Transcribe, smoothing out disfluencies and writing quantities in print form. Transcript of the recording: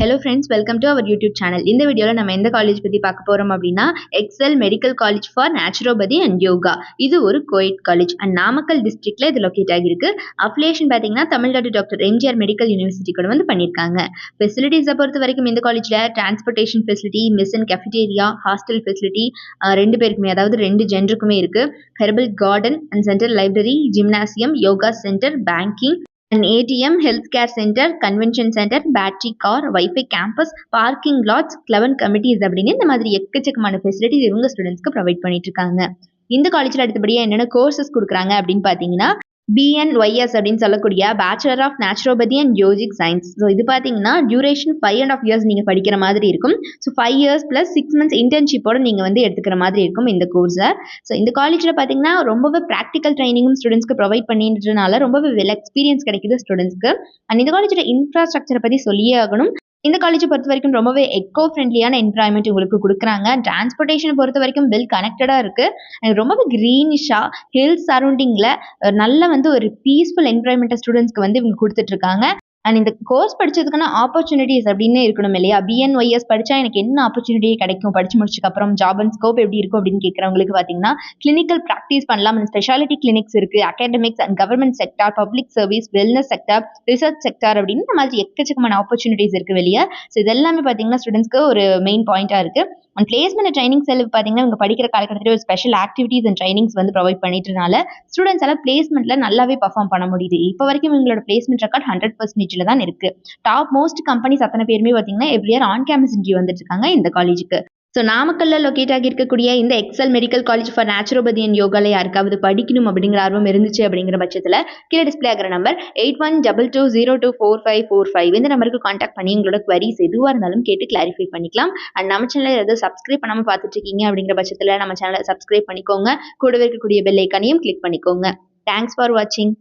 Hello friends, welcome to our YouTube channel. இந்த வீடியோல நம்ம எந்த காலேஜ் பத்தி பார்க்க போறோம் அப்படின்னா Excel medical college for naturopathy and yoga. இது ஒரு கோயட் காலேஜ் அண்ட் நாமக்கல் டிஸ்ட்ரிக்ட்ல இது லொக்கேட் ஆகிருக்கு. அஃபிலியேஷன் பார்த்தீங்கன்னா Tamil Nadu doctor MGR medical university கூட வந்து பண்ணியிருக்காங்க. ஃபெசிலிட்டிஸை பொறுத்த வரைக்கும் இந்த காலேஜ்ல transportation facility, mess and cafeteria, hostel facility ரெண்டு பேருக்குமே, அதாவது ரெண்டு ஜென்டருக்குமே இருக்கு. Herbal garden and central library, gymnasium, yoga centre, banking an ATM, healthcare center, convention center, battery car, Wi-Fi campus, parking lots, clever committees அப்படின்னு இந்த மாதிரி எக்கச்சக்கமான ஃபெசிலிட்டிஸ் இவங்க ஸ்டூடெண்ட்ஸ்க்கு ப்ரொவைட் பண்ணிட்டு இருக்காங்க. இந்த காலேஜில் அடுத்தபடியாக என்னென்ன கோர்சஸ் கொடுக்குறாங்க அப்படின்னு பார்த்தீங்கன்னா BNYS அப்படின்னு சொல்லக்கூடிய bachelor of naturopathy and yogic science. So இது பார்த்தீங்கன்னா டியூரேஷன் 5.5 years நீங்கள் படிக்கிற மாதிரி இருக்கும். ஸோ 5 years + 6 months இன்டர்ன்ஷிப்போட நீங்கள் வந்து எடுத்துக்கிற மாதிரி இருக்கும் இந்த கோர்ஸை. ஸோ இந்த காலேஜில் பார்த்தீங்கன்னா ரொம்பவே ப்ராக்டிக்கல் ட்ரைனிங்கும் ஸ்டூடெண்ட்ஸ்க்கு ப்ரொவைட் பண்ணின்றதுனால ரொம்பவே வெல் எக்ஸ்பீரியன்ஸ் கிடைக்குது ஸ்டூடெண்ட்ஸ்க்கு. அண்ட் இந்த காலேஜோட இன்ஃப்ராஸ்ட்ரக்சரை பற்றி சொல்லியே ஆகணும். இந்த காலேஜை பொறுத்த வரைக்கும் ரொம்பவே எக்கோ ஃப்ரெண்ட்லியான என்வரான்மெண்ட் உங்களுக்கு கொடுக்குறாங்க. டிரான்ஸ்போர்ட்டேஷனை பொறுத்த வரைக்கும் வெல் கனெக்டடாக இருக்குது. ரொம்பவே க்ரீனிஷாக ஹில்ஸ் சரௌண்டிங்கில் நல்ல வந்து ஒரு பீஸ்ஃபுல் என்வரான்மெண்ட்டை ஸ்டூடெண்ட்ஸ்க்கு வந்து இவங்க கொடுத்துட்ருக்காங்க. அண்ட் இந்த கோர்ஸ் படிச்சதுக்கான ஆப்பர்ச்சுனிட்டிஸ் அப்படின்னு இருக்கணும் இல்லையா? BNYS படித்தா எனக்கு என்ன ஆப்பர்ச்சுனிட்டி கிடைக்கும் படிச்சு முடிச்சதுக்கப்புறம், ஜாப் அண்ட் ஸ்கோப் எப்படி இருக்கும் அப்படின்னு கேட்குறவங்களுக்கு பார்த்தீங்கன்னா கிளினிக்கல் ப்ராக்டிஸ் பண்ணலாம். அண்ட் ஸ்பெஷாலிட்டி கிளினிக்ஸ் இருக்குது, academics and government sector, public service, wellness sector, research sector அப்படின்னு இந்த மாதிரி எக்கச்சக்கமான ஆப்பர்ச்சுனிட்டிஸ் இருக்குது வெளியே. ஸோ இது எல்லாமே பார்த்தீங்கன்னா ஸ்டூடெண்ட்ஸ்க்கு ஒரு மெயின் பாயிண்ட்டாக இருக்குது. அண்ட் பிளேஸ்மெண்ட் ட்ரைனிங் செல் பார்த்தீங்கன்னா இவங்க படிக்கிற காலகட்டத்தில் ஒரு ஸ்பெஷல் ஆக்டிவிட்டீஸ் அண்ட் ட்ரைனிங்ஸ் வந்து ப்ரொவைட் பண்ணிட்டனால ஸ்டூடெண்ட்ஸ் எல்லாம் பிளேஸ்மெண்ட்ல நல்லாவே பர்ஃபார்ம் பண்ண முடியுது. இப்போ வரைக்கும் இவங்களோட பிளேஸ்மெண்ட் ரெக்கார்ட் 100% தான் இருக்கு. டாப் மோஸ்ட் கம்பெனிஸ் அத்தனை பேருமே பார்த்தீங்கன்னா every year on campus interview வந்துட்டு இருக்காங்க இந்த காலேஜுக்கு. ஸோ நாமக்கல்ல லொக்கேட் ஆகி இருக்கக்கூடிய இந்த Excel medical college for naturopathy and யோகால யாருக்காவது படிக்கணும் அப்படிங்கிற ஆர்வம் இருந்துச்சு அப்படிங்கிற பட்சத்தில் கீழே டிஸ்பிளே ஆகிற நம்பர் 8122024545 இந்த நம்பருக்கு கான்டாக்ட் பண்ணி உங்களோட குவரிஸ் எதுவாக இருந்தாலும் கேட்டு கிளாரிஃபை பண்ணிக்கலாம். அண்ட் நம்ம சேனலை எதாவது சப்ஸ்கிரைப் பண்ணாமல் பார்த்துட்டு இருக்கீங்க அப்படிங்கிற பட்சத்தில் நம்ம சேனலை சப்ஸ்கிரைப் பண்ணிக்கோங்க. கூடவே இருக்கக்கூடிய பெல் ஐக்கானையும் கிளிக் பண்ணிக்கோங்க. தேங்க்ஸ் ஃபார் வாட்சிங்.